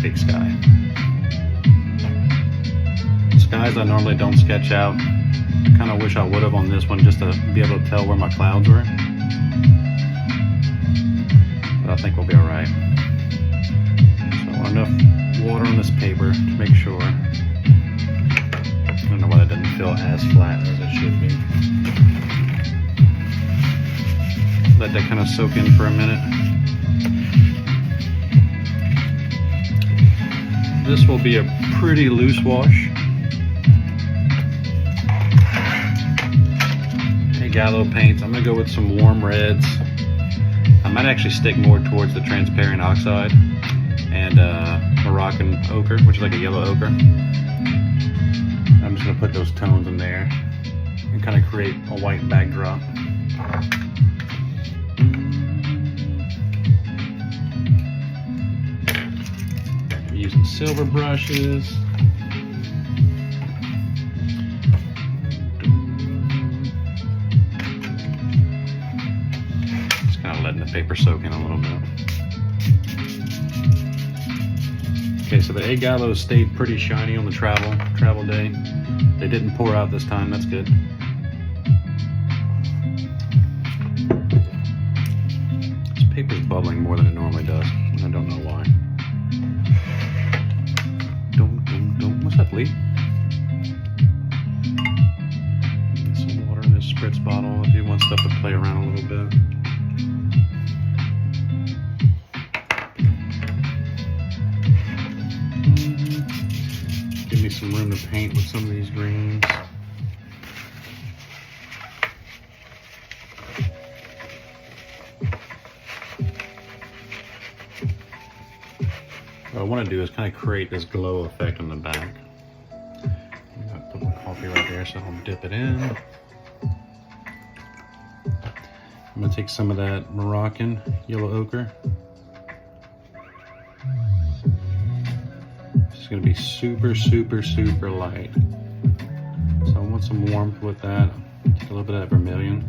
big, big sky. Skies I normally don't sketch out. I kind of wish I would have on this one just to be able to tell where my clouds were. But I think we'll be all right. So enough water on this paper to make sure. I don't know why that doesn't feel as flat as it should be. Let that kind of soak in for a minute. This will be a pretty loose wash. Gallo paints. I'm gonna go with some warm reds. I might actually stick more towards the transparent oxide and Moroccan ochre, which is like a yellow ochre. I'm just gonna put those tones in there and kind of create a white backdrop. I'm using silver brushes. Letting the paper soak in a little bit. Okay, so the egg gallows stayed pretty shiny on the travel day. They didn't pour out this time, that's good. This paper's bubbling more than it normally does, and I don't know why. What's up, Lee? Get some water in this spritz bottle if you want stuff to play around a little bit. Give me some room to paint with some of these greens. What I want to do is kind of create this glow effect on the back. I'm going to put my coffee right there, so I'll dip it in. I'm going to take some of that Moroccan yellow ochre. It's going to be super, super, super light. So I want some warmth with that. Take a little bit of that vermilion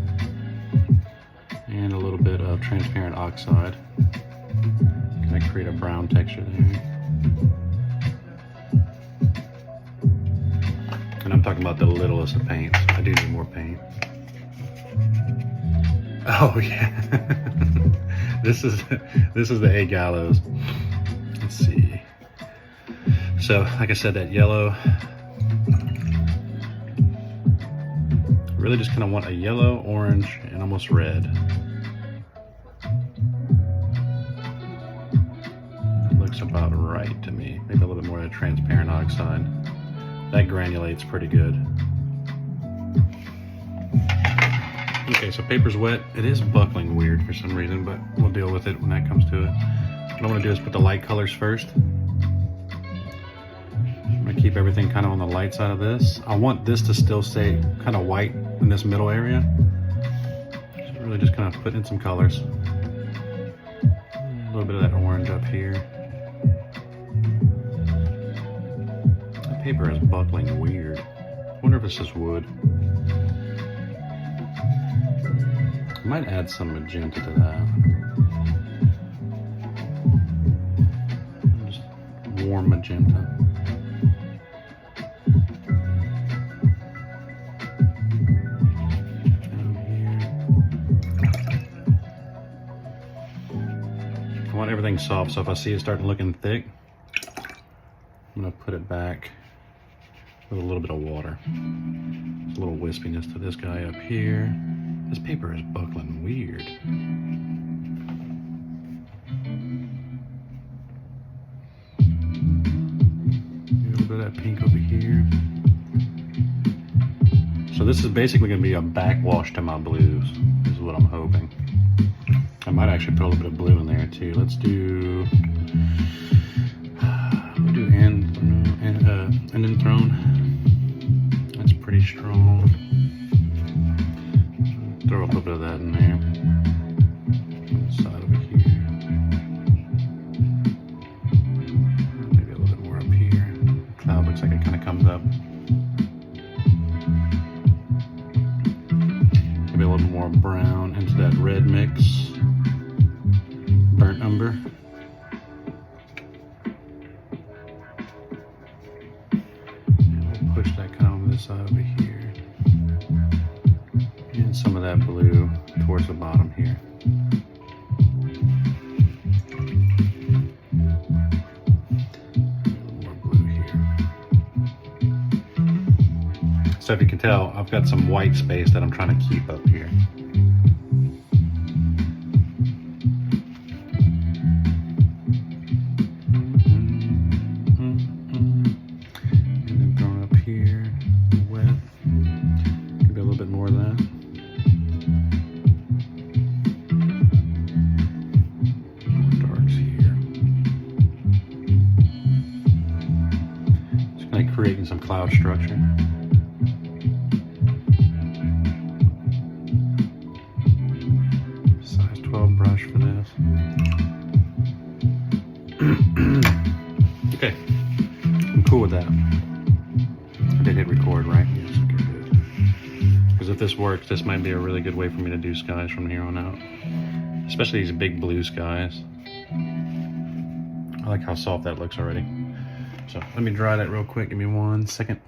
and a little bit of transparent oxide. Kind of create a brown texture there. And I'm talking about the littlest of paints. I do need more paint. Oh yeah, this is the egg gallows. Let's see. So, like I said, that yellow, really just kind of want a yellow, orange, and almost red. That looks about right to me. Maybe a little bit more of a transparent oxide. That granulates pretty good. Okay, so paper's wet. It is buckling weird for some reason, but we'll deal with it when that comes to it. What I want to do is put the light colors first. I'm going to keep everything kind of on the light side of this. I want this to still stay kind of white in this middle area. So really just kind of put in some colors. A little bit of that orange up here. That paper is buckling weird. I wonder if it's just wood. I might add some magenta to that. Just warm magenta. Down here. I want everything soft, so if I see it starting looking thick, I'm gonna put it back with a little bit of water. There's a little wispiness to this guy up here. This paper is buckling weird. A little bit of that pink over here. So this is basically going to be a backwash to my blues, is what I'm hoping. I might actually put a little bit of blue in there too. Let's do, we'll do an enthroned. That's pretty strong. Throw a little bit of that in there. On the side over here. Maybe a little bit more up here. The cloud looks like it kind of comes up. Maybe a little more brown into that red mix. Burnt umber. So if you can tell, I've got some white space that I'm trying to keep up here. And then going up here, wet. Maybe a little bit more of that. More darks here. Just kind of creating some cloud structure. Size 12 brush for this. Okay, I'm cool with that. I did hit record, right? Yes, okay, good. Because if this works, this might be a really good way for me to do skies from here on out. Especially these big blue skies. I like how soft that looks already. So let me dry that real quick. Give me 1 second.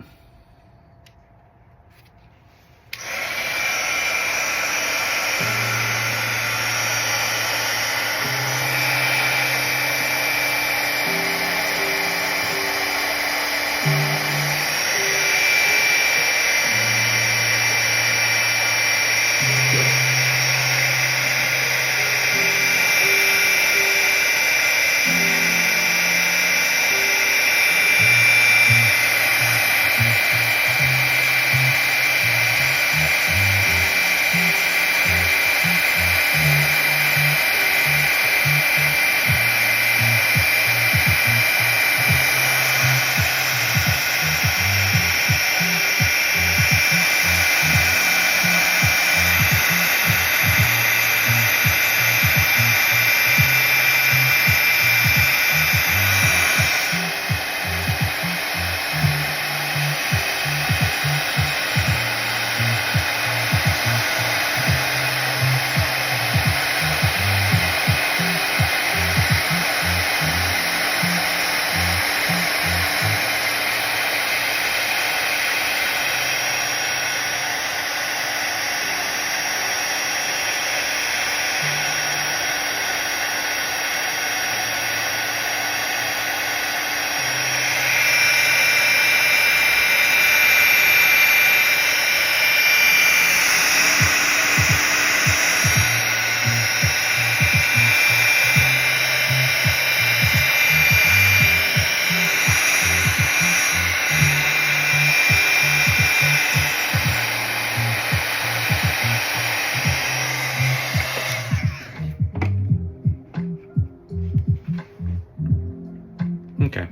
Okay,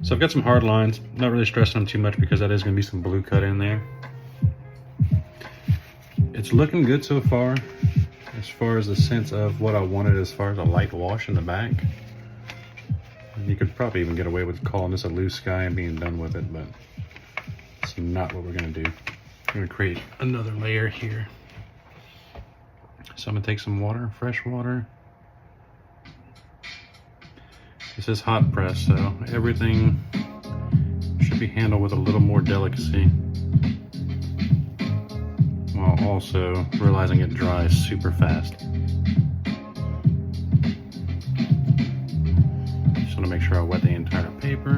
so I've got some hard lines, not really stressing them too much because that is going to be some blue cut in there. It's looking good so far as the sense of what I wanted as far as a light wash in the back. You could probably even get away with calling this a loose sky and being done with it, but it's not what we're going to do. We're going to create another layer here. So I'm going to take some water, fresh water. This is hot press, so everything should be handled with a little more delicacy, while also realizing it dries super fast. Just want to make sure I wet the entire paper,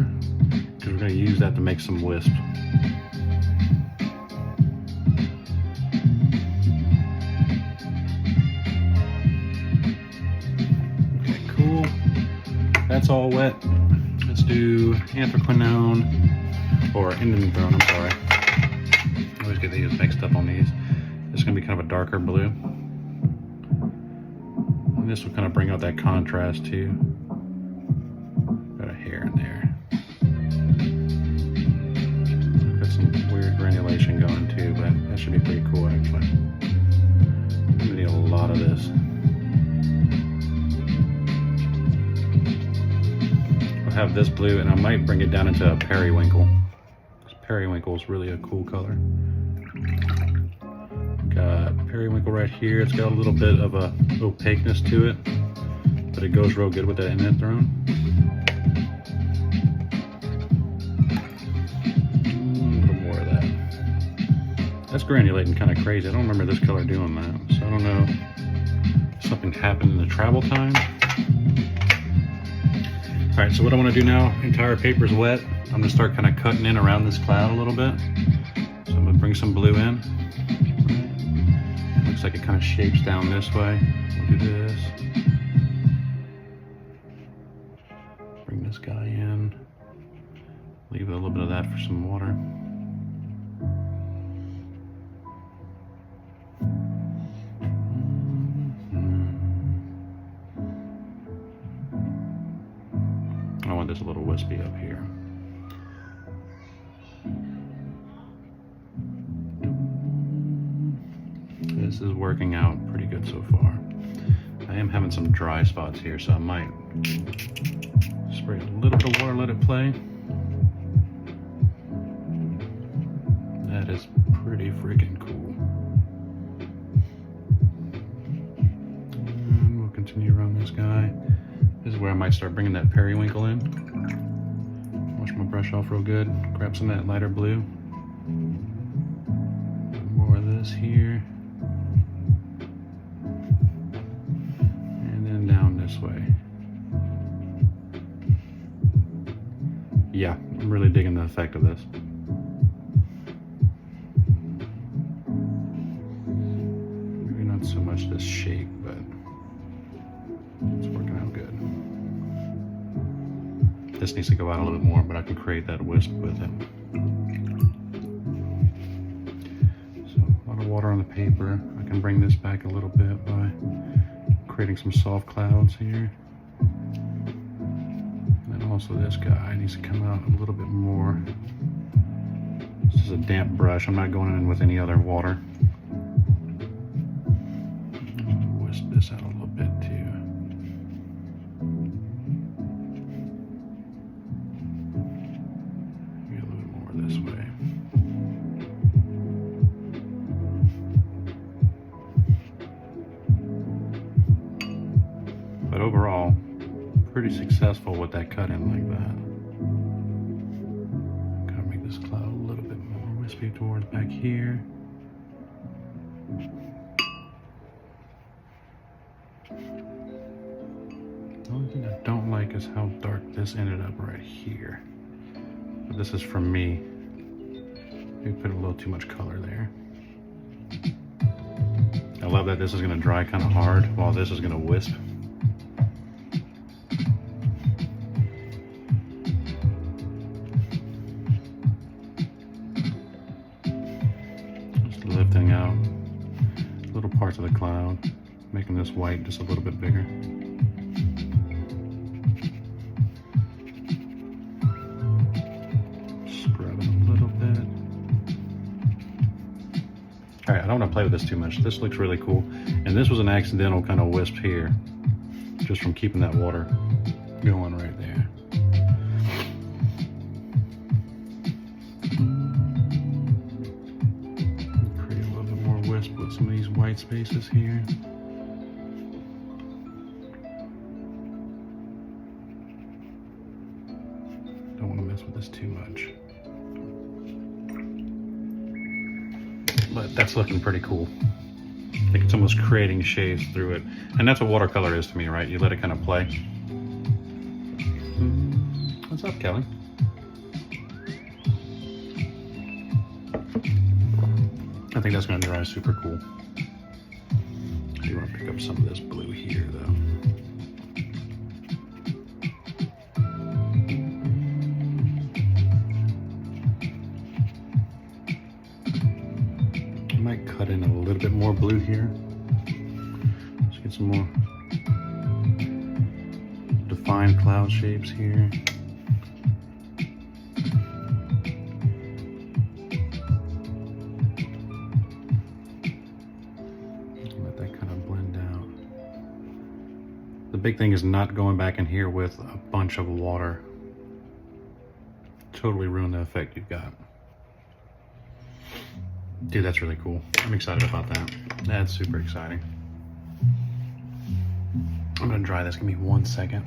because we're going to use that to make some wisp. Okay, cool. That's all wet. Let's do anthraquinone, or indanthrone, I'm sorry. I always get these mixed up on these. This is going to be kind of a darker blue. And this will kind of bring out that contrast too. Got a hair in there. Got some weird granulation going too, but that should be pretty cool actually. I'm going to need a lot of this. Have this blue, and I might bring it down into a periwinkle. This periwinkle is really a cool color. Got periwinkle right here. It's got a little bit of a opaqueness to it, but it goes real good with that indanthrone. A little more of that. That's granulating kind of crazy. I don't remember this color doing that, so I don't know if something happened in the travel time. All right, so what I want to do now, entire paper's wet. I'm going to start kind of cutting in around this cloud a little bit. So bring some blue in. Looks like it kind of shapes down this way. We'll do this. Bring this guy in. Leave a little bit of that for some water. I want this a little wispy up here. This is working out pretty good so far. I am having some dry spots here, so I might spray a little bit of water, let it play. That is pretty freaking cool. And we'll continue around this guy. This is where I might start bringing that periwinkle in. Wash my brush off real good. Grab some of that lighter blue. More of this here. And then down this way. Yeah, I'm really digging the effect of this. Maybe not so much this shape, but it's working out good. This needs to go out a little bit more, but I can create that wisp with it. So a lot of water on the paper. I can bring this back a little bit by creating some soft clouds here. And also this guy needs to come out a little bit more. This is a damp brush. I'm not going in with any other water. Wisp this out a little bit too. Maybe a little bit more this way. But overall, pretty successful with that cut in like that. Gotta make this cloud a little bit more wispy towards back here. The only thing I don't like is how dark this ended up right here. But this is from me. We put a little too much color there. I love that this is gonna dry kind of hard while this is gonna wisp. Lifting out little parts of the cloud, making this white just a little bit bigger. Scrub it a little bit. All right, I don't want to play with this too much. This looks really cool. And this was an accidental kind of wisp here, just from keeping that water going right there. With some of these white spaces here. Don't want to mess with this too much. But that's looking pretty cool. I think it's almost creating shades through it. And that's what watercolor is to me, right? You let it kind of play. What's up, Kelly? I think that's going to dry super cool. You want to pick up some of this blue here, though. I might cut in a little bit more blue here. Let's get some more defined cloud shapes here. The big thing is not going back in here with a bunch of water. Totally ruin the effect you've got. Dude, that's really cool. I'm excited about that. That's super exciting. I'm gonna dry this. Give me 1 second.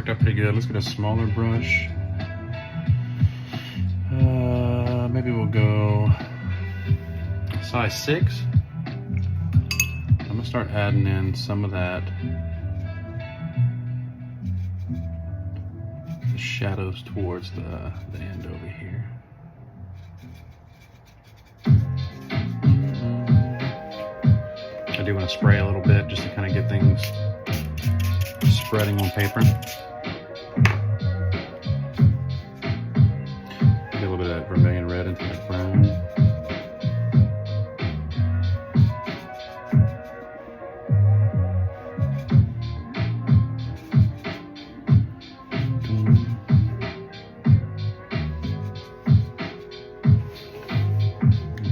worked out pretty good. Let's get a smaller brush. Maybe we'll go size 6. I'm gonna start adding in some of that, the shadows towards the end over here. I do want to spray a little bit just to kind of get things spreading on paper. Get a little bit of that vermilion red into that brown.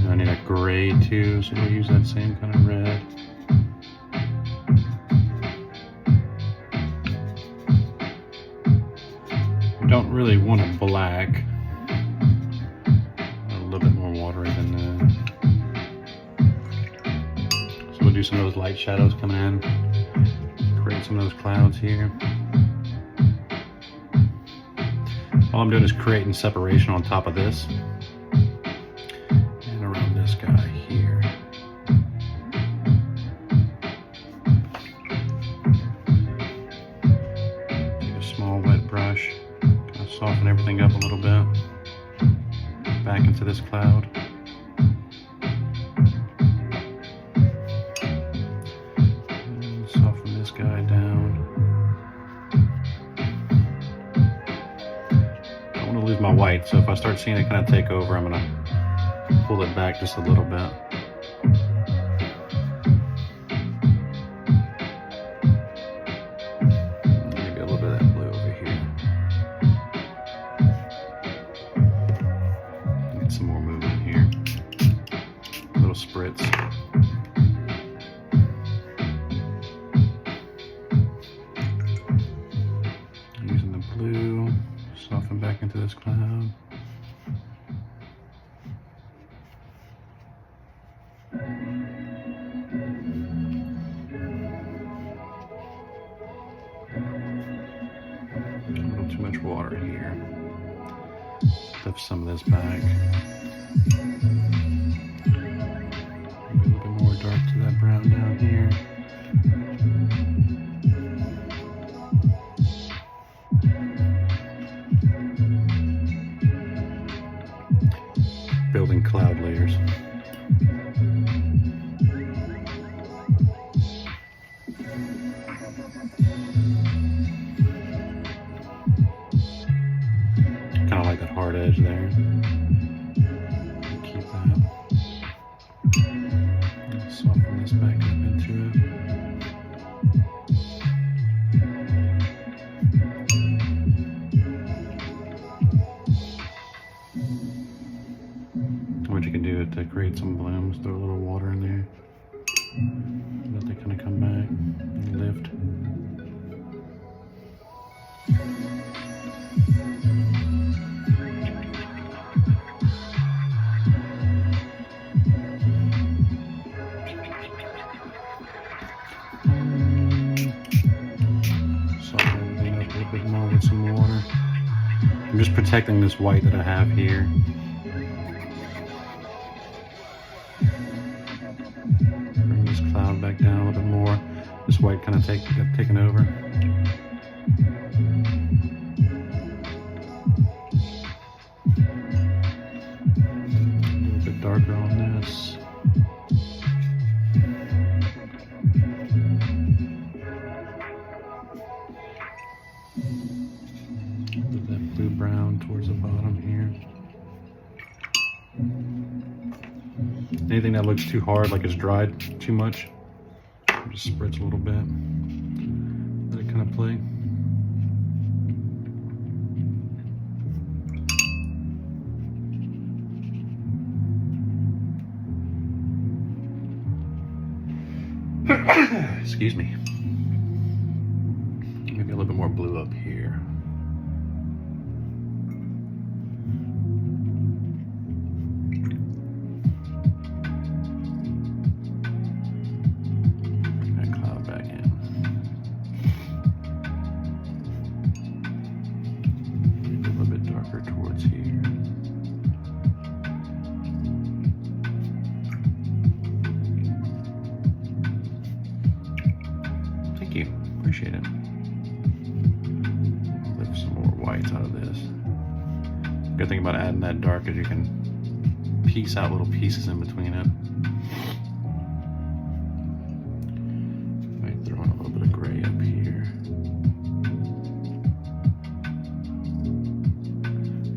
I need a gray too, so we'll use that same kind of red. Don't really want a black. A little bit more watery than that. So we'll do some of those light shadows coming in. Create some of those clouds here. All I'm doing is creating separation on top of this and around this guy here. Take a small wet brush. Soften everything up a little bit. Back into this cloud. And soften this guy down. I don't want to lose my white, so if I start seeing it kind of take over, I'm going to pull it back just a little bit. Maybe a little bit of that blue over here. Some more movement here. A little spritz. Using the blue, soften back into this cloud. A little too much water here. Lift some of this back. Maybe a little bit more dark to that brown down here. Building cloud layers. Kind of like that hard edge there. Keep that. Soften this back up into it. What you can do to create some blooms, throw a little water in there. Let they kind of come back and lift. Soften everything up a little bit more with some water. I'm just protecting this white that I have here. Bring this cloud back down a little bit more. This white kind of got taken over. A little bit darker on this. With that blue brown towards the bottom here. Anything that looks too hard, like it's dried too much, just spritz a little bit. Let it kind of play. Excuse me. Maybe a little bit more blue up here. Bring that cloud back in. appreciate it. Lift some more whites out of this. Good thing about adding that dark is you can piece out little pieces in between it. Might throw in a little bit of gray up here.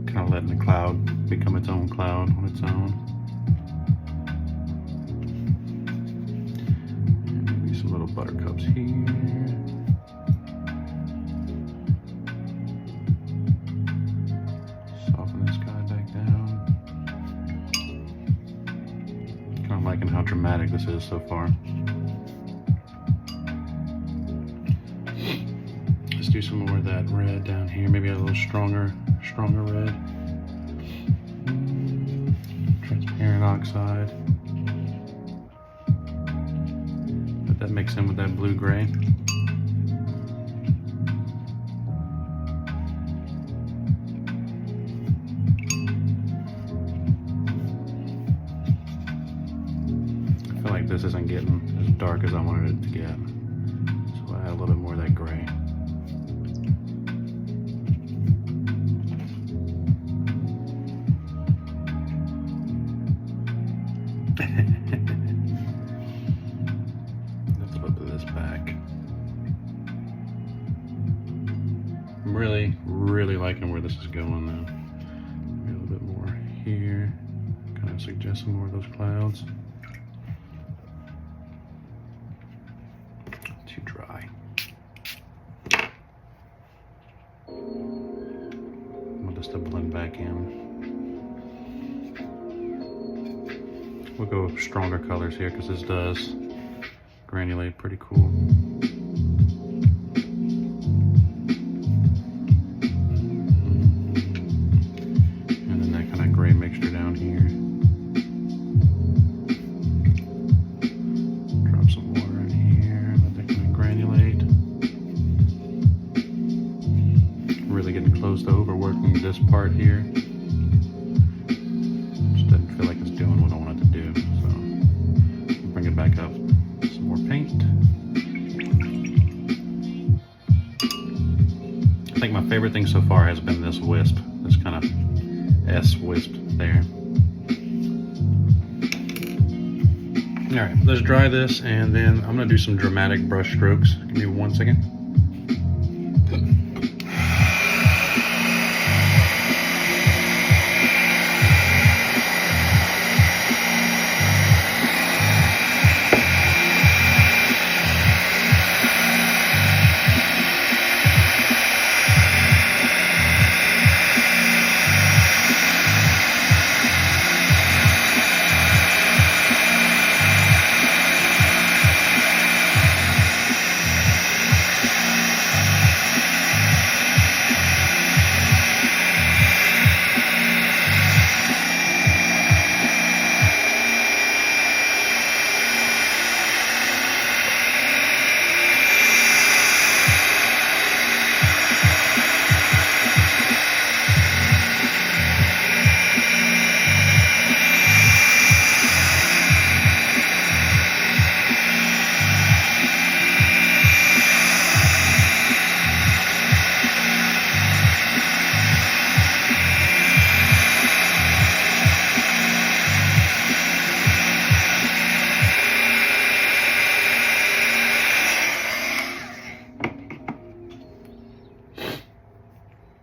Kind of letting the cloud become its own cloud on its own. And maybe some little buttercups here. Soften this guy back down. Kind of liking how dramatic this is so far. Let's do some more of that red down here. Maybe a little stronger red. Transparent oxide. Let that mix in with that blue-gray. I feel like this isn't getting as dark as I wanted it to get. So I add a little bit more of that gray. Lift a little bit of this back. I'm really liking where this is going now. Maybe a little bit more here. Kind of suggest some more of those clouds. Too dry. I want this to blend back in. We'll go with stronger colors here because this does granulate pretty cool. And then that kind of gray mixture down here. Drop some water in here, let that kind of granulate. Really getting close to overworking this part here. Just doesn't feel like it's doing what I want it to do, so bring it back up. Some more paint. I think my favorite thing so far has been this wisp, this kind of S wisp there. All right, let's dry this, and then I'm gonna do some dramatic brush strokes. Give me 1 second.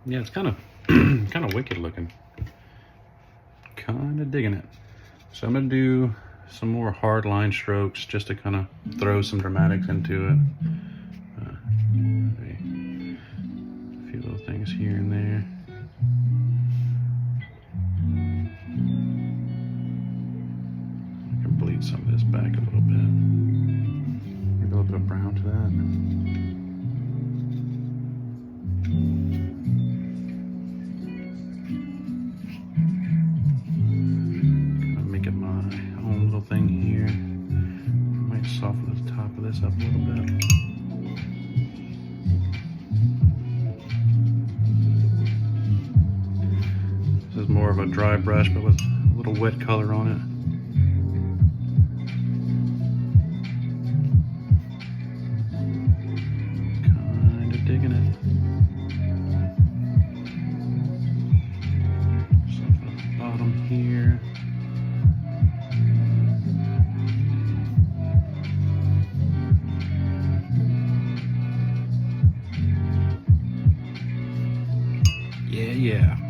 Yeah, it's kind of wicked looking. Kind of digging it. So I'm gonna do some more hard line strokes just to kind of throw some dramatics into it. A few little things here and there. I can bleed some of this back a little bit. Maybe a little bit of brown to that. Thing here. Might soften the top of this up a little bit. This is more of a dry brush, but with a little wet color on it.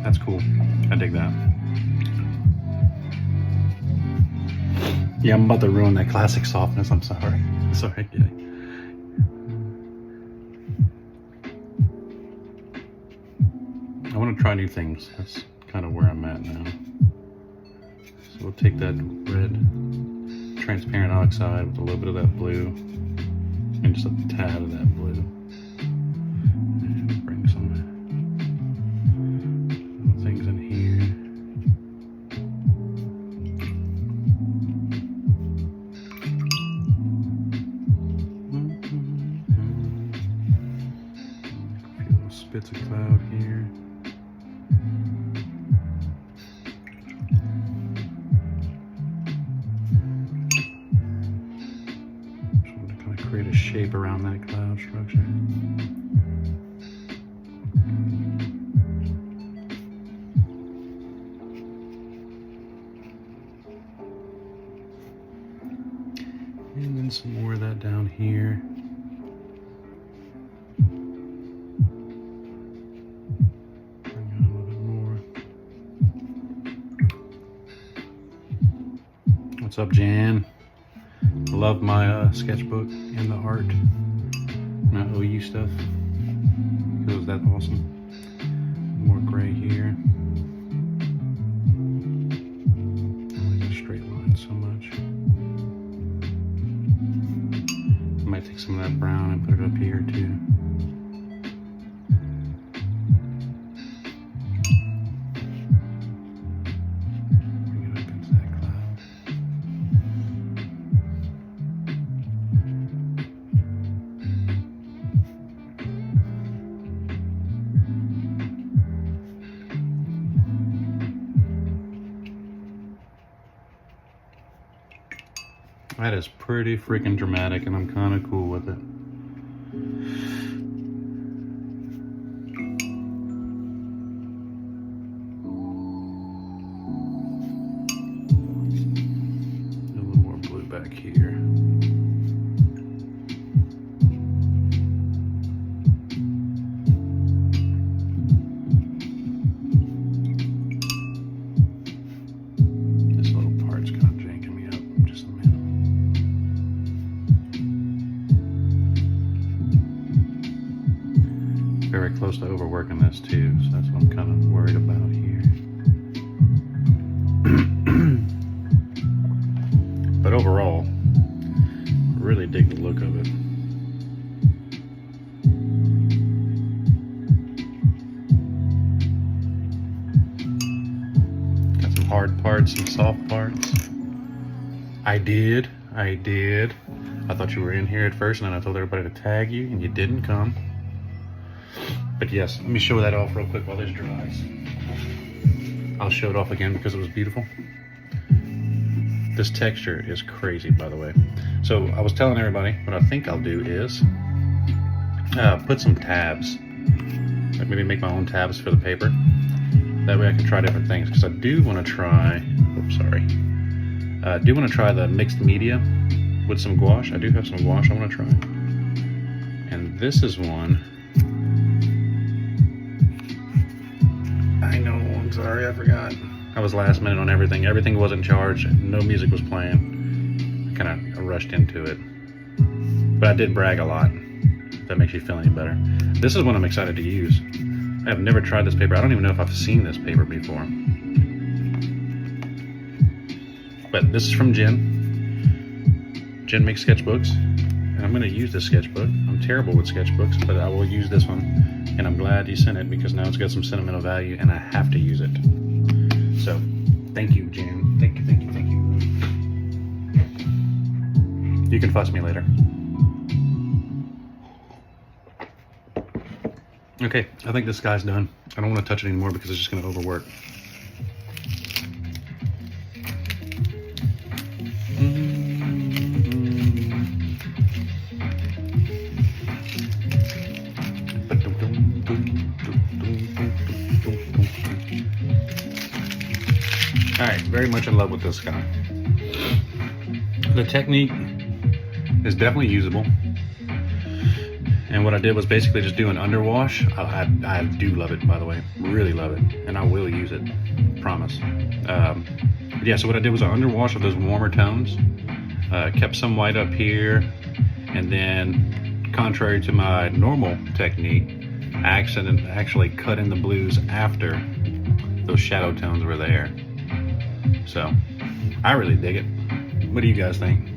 That's cool. I dig that. Yeah, I'm about to ruin that classic softness. I'm sorry. Sorry. Yeah. I want to try new things. That's kind of where I'm at now. So we'll take that red transparent oxide with a little bit of that blue and just a tad of that blue. And bring some little things in here. A few little spits of cloud here. Create a shape around that cloud structure. And then some more of that down here. Bring out a little bit more. What's up, Jan? Love my sketchbook and the art, my OU stuff. It was that awesome. More gray here. I like the straight line so much. I might take some of that brown and put it up here too. Bring it up into that cloud. That is pretty freaking dramatic, and I'm kind of cool with it. A little more blue back here. This little part's kind of janking me up. Just a minute. Very close to overworking this too, so that's what I'm kind of worried about here. But overall, really dig the look of it. Got some hard parts, some soft parts. I did. I thought you were in here at first, and then I told everybody to tag you, and you didn't come. But yes, let me show that off real quick while this dries. I'll show it off again because it was beautiful. This texture is crazy, by the way. So I was telling everybody, what I think I'll do is put some tabs. Like maybe make my own tabs for the paper. That way I can try different things, because I do want to try, I do want to try the mixed media with some gouache. I do have some gouache I want to try. And this is one. I know, I'm sorry, I forgot. I was last minute on everything. Everything wasn't charged. No music was playing. I kind of rushed into it. But I did brag a lot, if that makes you feel any better. This is one I'm excited to use. I have never tried this paper. I don't even know if I've seen this paper before. But this is from Jen. Jen makes sketchbooks. And I'm going to use this sketchbook. I'm terrible with sketchbooks, but I will use this one. And I'm glad you sent it, because now it's got some sentimental value and I have to use it. So, thank you, Jen. Thank you. You can fuss me later. Okay, I think this guy's done. I don't want to touch it anymore because it's just going to overwork. Alright, very much in love with this guy. The technique is definitely usable. And what I did was basically just do an underwash. I do love it, by the way, really love it, and I will use it, promise. Yeah, so what I did was an underwash of those warmer tones, kept some white up here, and then contrary to my normal technique, I actually cut in the blues after those shadow tones were there. So I really dig it. What do you guys think?